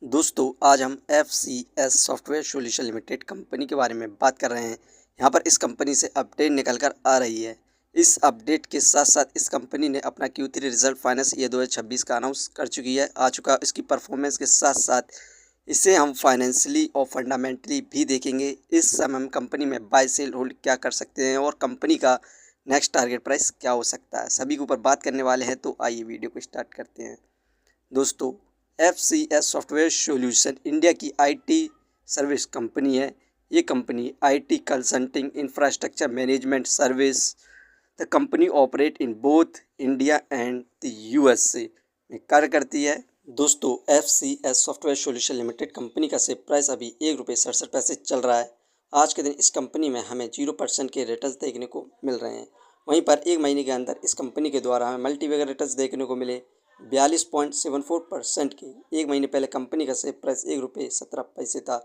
दोस्तों आज हम FCS software solution limited company के बारे में बात कर रहे हैं। यहाँ पर इस कंपनी से अपडेट निकल कर आ रही है। इस अपडेट के साथ साथ इस कंपनी ने अपना Q3 रिजल्ट फाइनेंस ईयर 2026 का अनाउंस कर चुकी है, आ चुका। इसकी परफॉर्मेंस के साथ साथ इसे हम फाइनेंशियली और फंडामेंटली भी देखेंगे। इस समय हम कंपनी में बाय सेल होल्ड क्या कर सकते हैं और कंपनी का नेक्स्ट टारगेट प्राइस क्या हो सकता है, सभी के ऊपर बात करने वाले हैं। तो आइए वीडियो को स्टार्ट करते हैं। दोस्तों FCS सॉफ्टवेयर सॉल्यूशन इंडिया की IT सर्विस कंपनी है। ये company IT consulting infrastructure management service. The company operate in both India and the USA में कार्य करती है। दोस्तों FCS software solution limited company का शेयर प्राइस अभी ₹1.67 चल रहा है। आज के दिन इस कंपनी में हमें 0% के रिटर्न्स देखने को मिल रहे हैं। वहीं पर एक महीने के अंदर इस कंपनी के द्वारा हमें मल्टीबैगर रिटर्न्स देखने को मिले 42.74% की। एक महीने पहले कंपनी का शेयर प्राइस ₹1.17 था।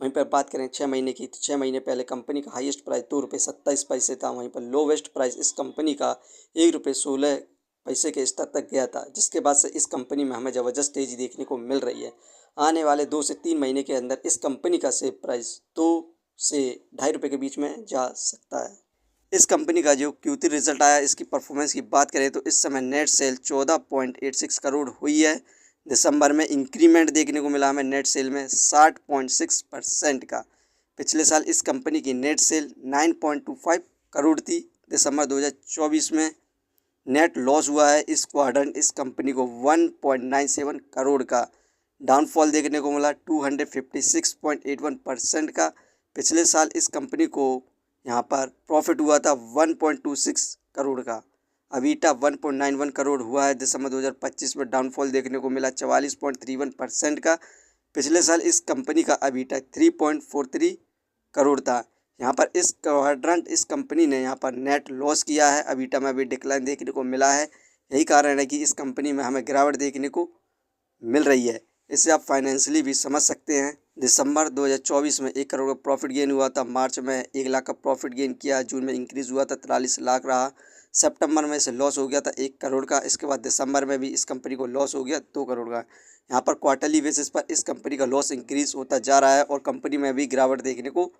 वहीं पर बात करें 6 महीने की, तो 6 महीने पहले कंपनी का हाईएस्ट प्राइस ₹2.27 था। वहीं पर लोवेस्ट प्राइस इस कंपनी का ₹1.16 के स्तर तक गया था, जिसके बाद से इस कंपनी में हमें ज़बरदस्त तेज़ी देखने को मिल रही है। आने वाले 2 से 3 महीने के अंदर इस कंपनी का शेयर प्राइस 2 से ₹2.5 के बीच में जा सकता है। इस कंपनी का जो Q3 रिजल्ट आया, इसकी परफॉर्मेंस की बात करें तो इस समय नेट सेल 14.86 करोड़ हुई है। दिसंबर में इंक्रीमेंट देखने को मिला हमें नेट सेल में 60.6% का। पिछले साल इस कंपनी की नेट सेल 9.25 करोड़ थी। दिसंबर 2024 में नेट लॉस हुआ है इस क्वार्टर इस कंपनी को 1.97 करोड़ का। डाउनफॉल देखने को मिला 256.81% का। पिछले साल इस कंपनी को यहाँ पर प्रॉफिट हुआ था 1.26 करोड़ का। अबीटा 1.91 करोड़ हुआ है। दिसंबर 2025 में डाउनफॉल देखने को मिला 44.31% का। पिछले साल इस कंपनी का अबीटा 3.43 करोड़ था। यहाँ पर इस क्वाड्रेंट इस कंपनी ने यहाँ पर नेट लॉस किया है। अबीटा में भी डिक्लाइन देखने को मिला है। यही कारण है कि इस कंपनी में हमें गिरावट देखने को मिल रही है। इससे आप फाइनेंशियली भी समझ सकते हैं। दिसंबर 2024 में 1 करोड़ का प्रॉफिट गेन हुआ था। मार्च में 1 लाख का प्रॉफिट गेन किया। जून में इंक्रीज़ हुआ था 43 लाख रहा। सितंबर में इसे लॉस हो गया था 1 करोड़ का। इसके बाद दिसंबर में भी इस कंपनी को लॉस हो गया 2 करोड़ का। यहाँ पर क्वार्टरली बेसिस पर इस कंपनी का लॉस इंक्रीज़ होता जा रहा है और कंपनी में भी गिरावट देखने को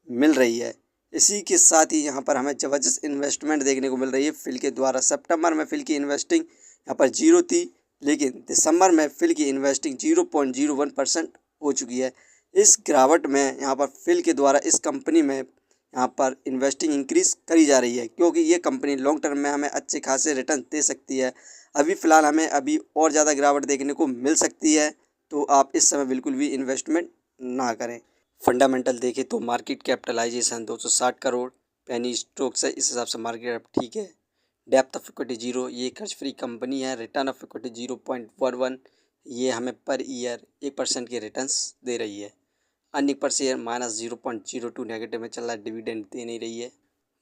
मिल रही है। इसी के साथ ही यहाँ पर हमें ज़बरदस्त इन्वेस्टमेंट देखने को मिल रही है फिल के द्वारा। सितंबर में फिल की इन्वेस्टिंग यहाँ पर 0 थी, लेकिन दिसंबर में फिल की इन्वेस्टिंग 0.01% हो चुकी है। इस गिरावट में यहाँ पर फिल के द्वारा इस कंपनी में यहाँ पर इन्वेस्टिंग इंक्रीज़ करी जा रही है, क्योंकि ये कंपनी लॉन्ग टर्म में हमें अच्छे खासे रिटर्न दे सकती है। अभी फ़िलहाल हमें और ज़्यादा गिरावट देखने को मिल सकती है, तो आप इस समय बिल्कुल भी इन्वेस्टमेंट ना करें। फंडामेंटल देखें तो market capitalisation 260 crore, penny stocks है, इस हिसाब से मार्केट अब ठीक है। डेप्थ ऑफ इक्विटी 0, ये कर्ज फ्री कंपनी है। रिटर्न ऑफ इक्विटी 0.11, ये हमें पर ईयर 1% के रिटर्न्स दे रही है। अर्निंग पर शेयर -0.02 नेगेटिव में चल रहा है, डिविडेंड दे नहीं रही है।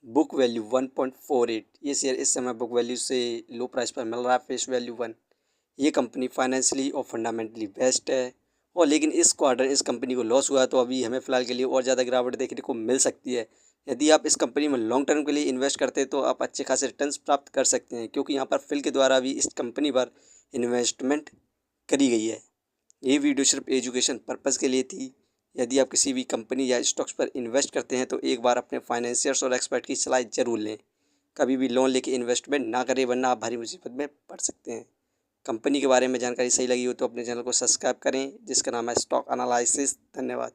बुक वैल्यू 1.48, ये शेयर इस समय बुक वैल्यू से लो प्राइस पर मिल रहा है। Face value 1। ये कंपनी फाइनेंशियली और फंडामेंटली बेस्ट है, और लेकिन इस क्वार्टर इस कंपनी को लॉस हुआ, तो अभी हमें फ़िलहाल के लिए और ज़्यादा गिरावट देखने को मिल सकती है। यदि आप इस कंपनी में लॉन्ग टर्म के लिए इन्वेस्ट करते हैं तो आप अच्छे खासे रिटर्न्स प्राप्त कर सकते हैं, क्योंकि यहाँ पर फिल के द्वारा भी इस कंपनी पर इन्वेस्टमेंट करी गई है। ये वीडियो सिर्फ एजुकेशन पर्पज़ के लिए थी। यदि आप किसी भी कंपनी या स्टॉक्स पर इन्वेस्ट करते हैं तो एक बार अपने फाइनेंशियर्स और एक्सपर्ट की सलाह ज़रूर लें। कभी भी लोन लेके इन्वेस्टमेंट ना करें, वरना आप भारी मुसीबत में पड़ सकते हैं। कंपनी के बारे में जानकारी सही लगी हो तो अपने चैनल को सब्सक्राइब करें, जिसका नाम है स्टॉक एनालिसिस। धन्यवाद।